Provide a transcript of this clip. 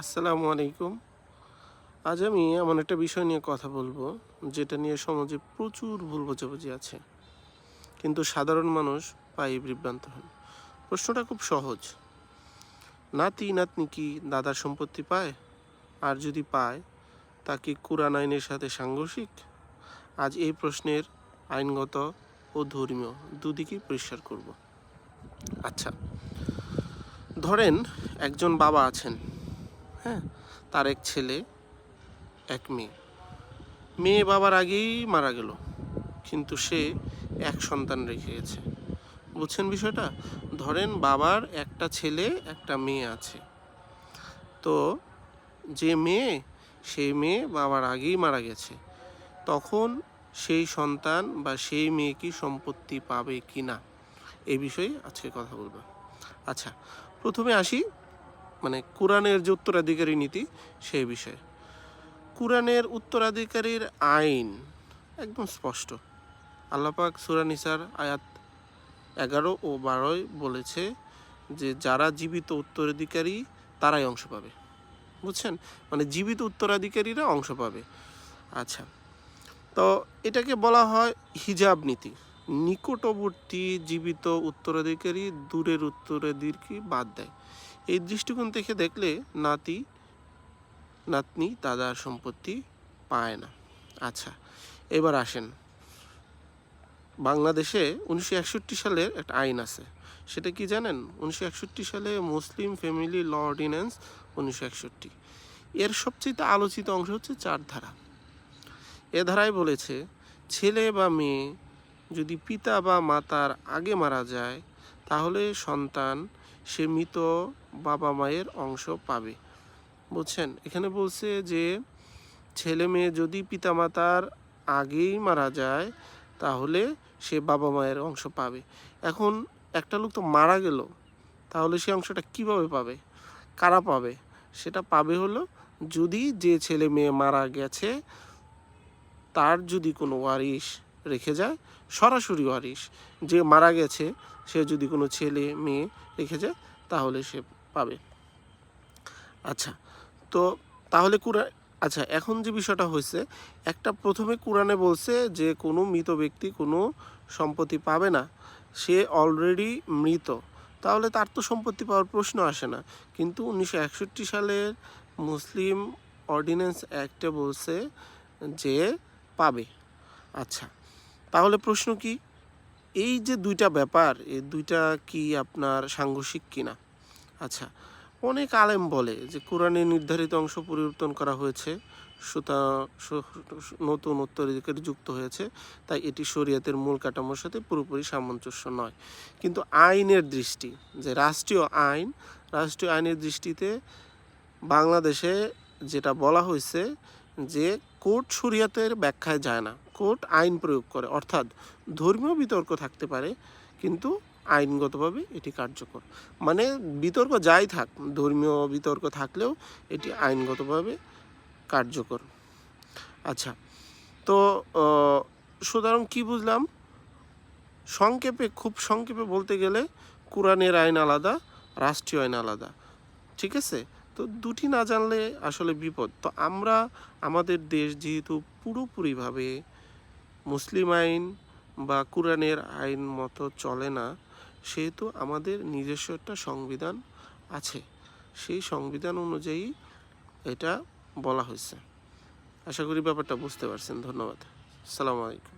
আসসালামু আলাইকুম। আজ আমি এমন একটা বিষয় নিয়ে কথা বলবো যেটা নিয়ে সমাজে প্রচুর ভুল বোঝাবুঝি আছে, কিন্তু সাধারণ মানুষ প্রায়ই বিভ্রান্ত হন। প্রশ্নটা খুব সহজ: নাতি নাতনি কি দাদার সম্পত্তি পায়? আর যদি পায়, তা কি কুরআন আইনের সাথে সাংঘর্ষিক? আজ এই প্রশ্নের আইনগত ও ধর্মীয় দুদিকেই পরিষ্কার করব। আচ্ছা, ধরেন একজন বাবা আছেন, হ্যাঁ, তার এক ছেলে এক মেয়ে। মেয়ে বাবার আগেই মারা গেল, কিন্তু সে এক সন্তান রেখে গেছে। বুঝছেন বিষয়টা? ধরেন বাবার একটা ছেলে একটা মেয়ে আছে, তো যে মেয়ে, সেই মেয়ে বাবার আগেই মারা গেছে, তখন সেই সন্তান বা সেই মেয়ে কি সম্পত্তি পাবে কি না, এই বিষয়ে আজকে কথা বলবো। আচ্ছা, প্রথমে আসি কোরআনের যে উত্তরাধিকারী নীতি সেই বিষয়ে। কুরআনের উত্তরাধিকারীর আইন একদম স্পষ্ট। আল্লাহ পাক সূরা নিসার আয়াত 11 ও 12 বলেছে যে যারা জীবিত উত্তরাধিকারী তারাই অংশ পাবে। বুঝছেন? জীবিত উত্তরাধিকারীরা অংশ পাবে। আচ্ছা, তো এটাকে বলা হয় হিজাব নীতি। নিকটবর্তী জীবিত উত্তরাধিকারী দূরের উত্তরাধিকারী বাদ দেয়। এই দৃষ্টিকোণ থেকে দেখলে নাতি নাতনি দাদার সম্পত্তি পায় না। আচ্ছা, এবার আসেন, বাংলাদেশে 1961 সালের একটা আইন আছে। সেটা কি জানেন? 1961 সালে মুসলিম ফ্যামিলি ল অর্ডিন্যান্স 1961। এর সবচেয়ে আলোচিত অংশ হচ্ছে 4 ধারা। এ ধারায় বলেছে, ছেলে বা মেয়ে যদি পিতা বা মাতার আগে মারা যায়, তাহলে সন্তান সে মৃত বাবা মায়ের অংশ পাবে। বুঝছেন? এখানে বলছে যে ছেলে মেয়ে যদি পিতামাতার আগেই মারা যায়, তাহলে সে বাবা মায়ের অংশ পাবে। এখন একটা লোক তো মারা গেল, তাহলে সে অংশটা কিভাবে পাবে, কারা পাবে? সেটা পাবে হলো যদি যে ছেলে মেয়ে মারা গেছে তার যদি কোনো ওয়ারিশ রেখে যায়, সরাসরি ওয়ারিশ, যে মারা গেছে সে যদি কোনো ছেলে মেয়ে রেখে যায়, তাহলে সে পাবে। আচ্ছা, তো তাহলে আচ্ছা, এখন যে বিষয়টা হয়েছে, একটা প্রথমে কোরআনে বলছে যে কোনো মৃত ব্যক্তি কোনো সম্পত্তি পাবে না, সে অলরেডি মৃত, তাহলে তার তো সম্পত্তি পাওয়ার প্রশ্ন আসে না। কিন্তু 1961 সালের মুসলিম অর্ডিন্যান্স অ্যাক্টে বলছে যে পাবে। আচ্ছা, তাহলে প্রশ্ন কি, এই যে দুইটা ব্যাপার, এই দুইটা কি আপনার সাংঘর্ষিক কিনা? আচ্ছা, অনেক আলেম বলে যে কোরআনে নির্ধারিত অংশ পরিবর্তন করা হয়েছে, নতুন উত্তরাধিকারী যুক্ত হয়েছে, তাই এটি শরীয়তের মূল কাঠামোর সাথে পুরোপুরি সামঞ্জস্য নয়। কিন্তু আইনের দৃষ্টি, যে রাষ্ট্রীয় আইনের দৃষ্টিতে বাংলাদেশে যেটা বলা হয়েছে যে কোর্ট শরীয়তের ব্যাখ্যায় যায় না, কোর্ট আইন প্রয়োগ করে। অর্থাৎ ধর্মীয় বিতর্ক থাকতে পারে, কিন্তু আইনগতভাবে এটি কার্যকর। বিতর্ক যাই থাক, ধর্মীয় বিতর্ক থাকলেও এটি আইনগতভাবে কার্যকর। আচ্ছা, তো সুতরাং কি বুঝলাম? খুব সংক্ষেপে বলতে গেলে কোরআনের আইন আলাদা, রাষ্ট্রীয় আইন আলাদা। ঠিক আছে? তো দুটি না জানলে আসলে বিপদ। তো আমরা, আমাদের দেশ যেহেতু পুরোপুরিভাবে মুসলিম আইন বা কোরআনের আইন মতো চলে না, সেহেতু আমাদের নিজস্ব একটা সংবিধান আছে। সেই সংবিধান অনুযায়ী এটা বলা হয়েছে। আশা করি ব্যাপারটা বুঝতে পারছেন। ধন্যবাদ। আসসালামু আলাইকুম।